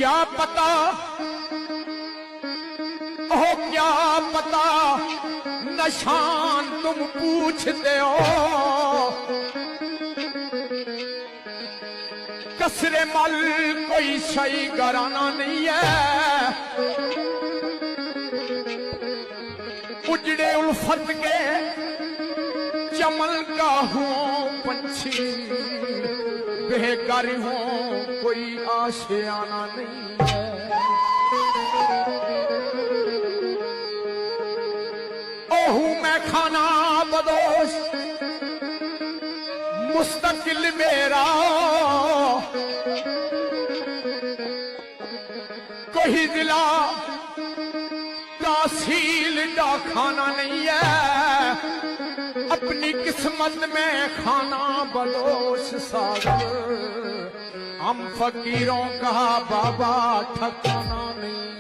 क्या पता ओ क्या पता निशान तुम पूछते हो कसरे मल कोई सही घराना नहीं है उजड़े उल्फत के चमन का हूँ पंछी बेघर हूँ कोई आशियाना नहीं है ओहू मैं खाना बदोश मुस्तकिल मेरा कोई दिला तासील का खाना नहीं है अपनी किस्मत में खाना बदोश सागर हम फकीरों का बाबा ठकाना नहीं